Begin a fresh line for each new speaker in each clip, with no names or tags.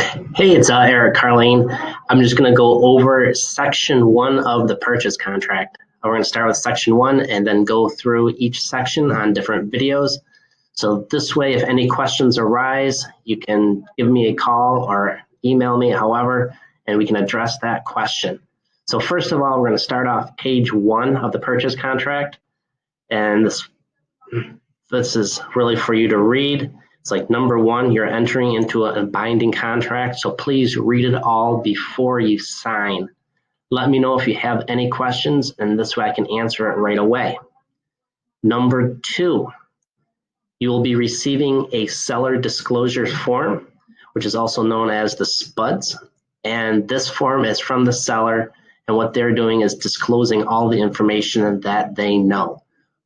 Hey, it's Eric Carlene. I'm just going to go over section one of the purchase contract. We're going to start with section one and then go through each section on different videos. So this way, if any questions arise, you can give me a call or email me, however, and we can address that question. So first of all, we're going to start off page one of the purchase contract. And this is really for you to read. It's like number one, you're entering into a binding contract, so please read it all before you sign. Let me know if you have any questions, and this way I can answer it right away. Number two, you will be receiving a seller disclosure form, which is also known as the SPUDS. And this form is from the seller, and what they're doing is disclosing all the information that they know.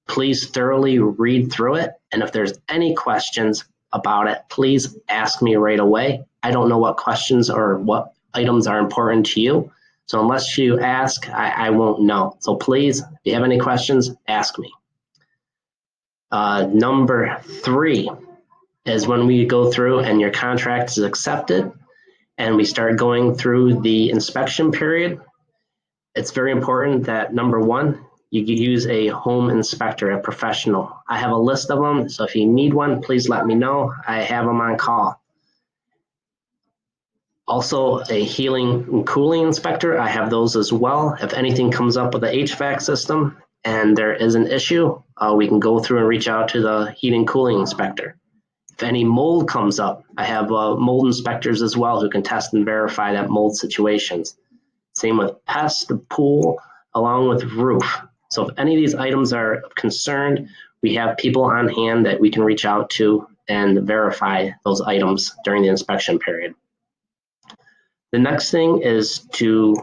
Please thoroughly read through it, and if there's any questions about it, please ask me right away. I don't know what questions or what items are important to you, so unless you ask, I won't know. So please, if you have any questions, ask me. Number three is when we go through and your contract is accepted and we start going through the inspection period. It's very important that number one, you use a home inspector, a professional. I have a list of them, so if you need one, please let me know. I have them on call. Also, a heating and cooling inspector, I have those as well. If anything comes up with the HVAC system and there is an issue, we can go through and reach out to the heating and cooling inspector. If any mold comes up, I have mold inspectors as well who can test and verify that mold situations. Same with pest, pool, along with roof. So if any of these items are of concern, we have people on hand that we can reach out to and verify those items during the inspection period. The next thing is to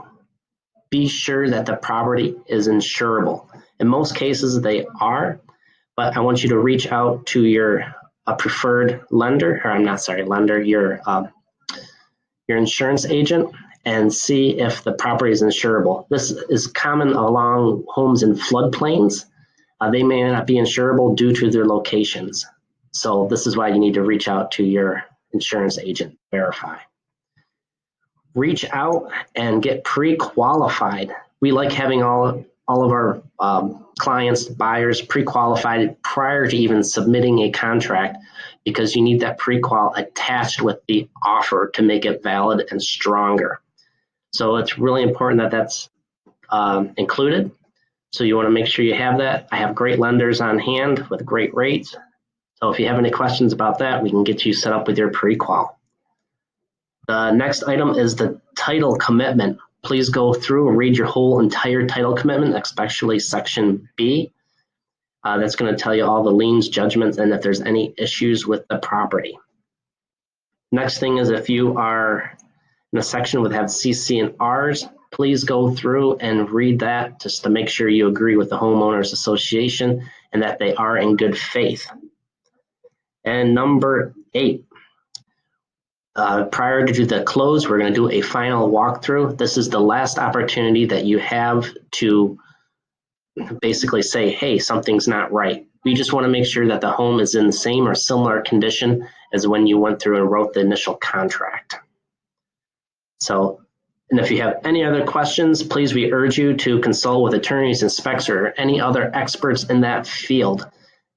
be sure that the property is insurable. In most cases, they are, but I want you to reach out to your preferred lender, or I'm not sorry, lender, your insurance agent, and see if the property is insurable. This is common along homes in floodplains. They may not be insurable due to their locations. So this is why you need to reach out to your insurance agent, verify. Reach out and get pre-qualified. We like having all of our clients, buyers pre-qualified prior to even submitting a contract, because you need that pre-qual attached with the offer to make it valid and stronger. So it's really important that that's included. So you want to make sure you have that. I have great lenders on hand with great rates. So if you have any questions about that, we can get you set up with your pre-qual. The next item is the title commitment. Please go through and read your whole entire title commitment, especially section B. That's going to tell you all the liens, judgments, and if there's any issues with the property. Next thing is if you are in a section with have CC and Rs, please go through and read that just to make sure you agree with the homeowners association and that they are in good faith. And number 8, prior to the close, we're going to do a final walkthrough. This is the last opportunity that you have to basically say, hey, something's not right. We just want to make sure that the home is in the same or similar condition as when you went through and wrote the initial contract. So, and if you have any other questions, please, we urge you to consult with attorneys, inspectors, or any other experts in that field.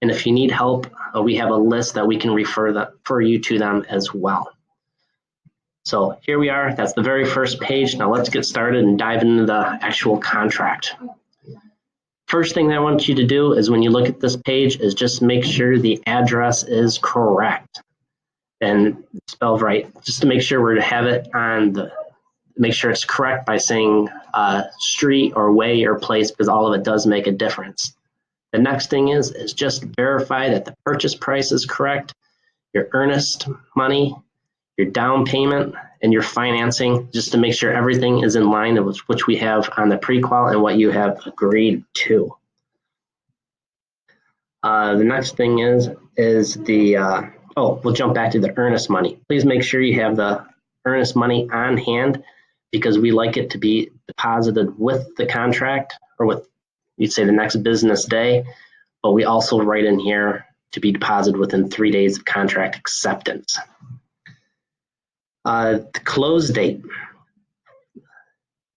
And if you need help, we have a list that we can refer you to them as well. So here we are. That's the very first page. Now let's get started and dive into the actual contract. First thing that I want you to do is when you look at this page is just make sure the address is correct and spelled right, just to make sure we're to have it on the, make sure it's correct by saying street or way or place, because all of it does make a difference. The next thing is just verify that the purchase price is correct, your earnest money, your down payment, and your financing, just to make sure everything is in line with which we have on the pre-qual and what you have agreed to. The next thing is the, we'll jump back to the earnest money. Please make sure you have the earnest money on hand, because we like it to be deposited with the contract, or with, you'd say, the next business day, but we also write in here to be deposited within 3 days of contract acceptance. The close date.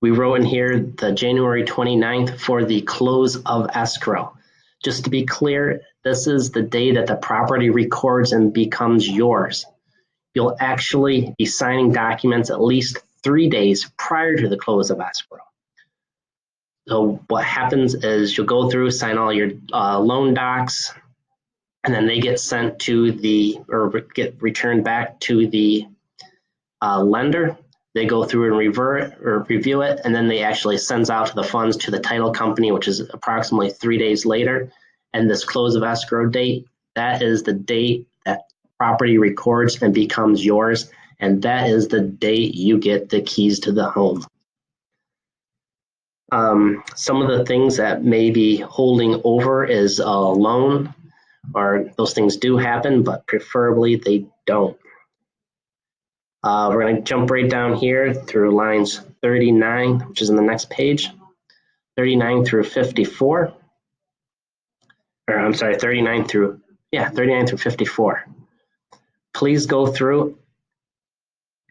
We wrote in here the January 29th for the close of escrow. Just to be clear, this is the day that the property records and becomes yours. You'll actually be signing documents at least 3 days prior to the close of escrow. So what happens is you'll go through, sign all your loan docs, and then they get sent to or get returned back to the lender. They go through and review it, and then they actually sends out the funds to the title company, which is approximately 3 days later. And this close of escrow date, that is the date that property records and becomes yours, and that is the date you get the keys to the home. Some of the things that may be holding over is a loan, or those things do happen, but preferably they don't. We're going to jump right down here through lines 39, which is in the next page, 39 through 54. Or I'm sorry, 39 through 54. Please go through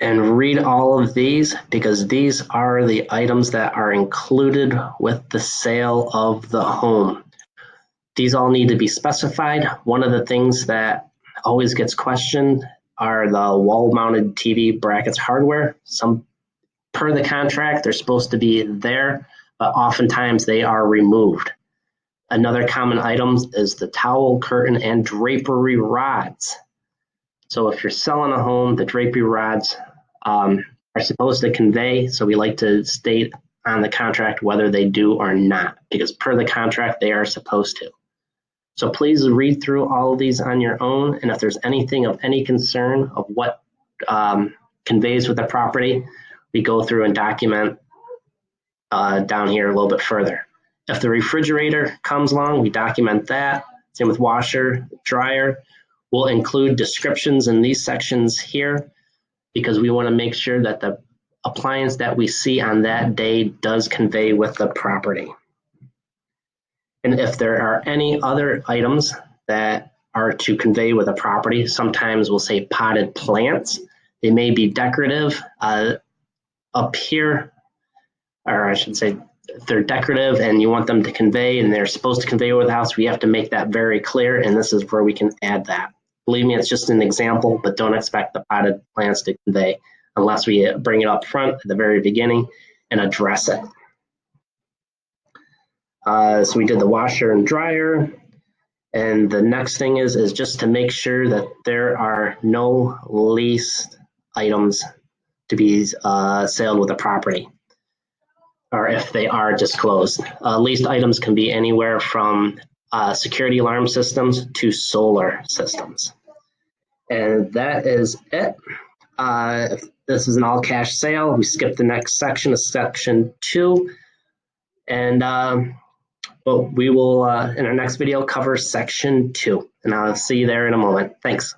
and read all of these, because these are the items that are included with the sale of the home. These all need to be specified. One of the things that always gets questioned are the wall-mounted TV brackets hardware. Per the contract, they're supposed to be there, but oftentimes they are removed. Another common item is the towel, curtain, and drapery rods. So if you're selling a home, the drapery rods are supposed to convey, so we like to state on the contract whether they do or not, because per the contract, they are supposed to. So please read through all of these on your own, and if there's anything of any concern of what conveys with the property, we go through and document down here a little bit further. If the refrigerator comes along, we document that. Same with washer, dryer. We'll include descriptions in these sections here, because we want to make sure that the appliance that we see on that day does convey with the property. And if there are any other items that are to convey with a property, sometimes we'll say potted plants. They may be decorative up here, or I should say, if they're decorative and you want them to convey and they're supposed to convey with the house, we have to make that very clear, and this is where we can add that. Believe me, it's just an example, but don't expect the potted plants to convey unless we bring it up front at the very beginning and address it. So we did the washer and dryer, and the next thing is just to make sure that there are no lease items to be sold with the property, or if they are disclosed. Leased items can be anywhere from security alarm systems to solar systems. And that is it. If this is an all cash sale, we skip the next section of section 2. And but we will, in our next video, cover section 2. And I'll see you there in a moment. Thanks.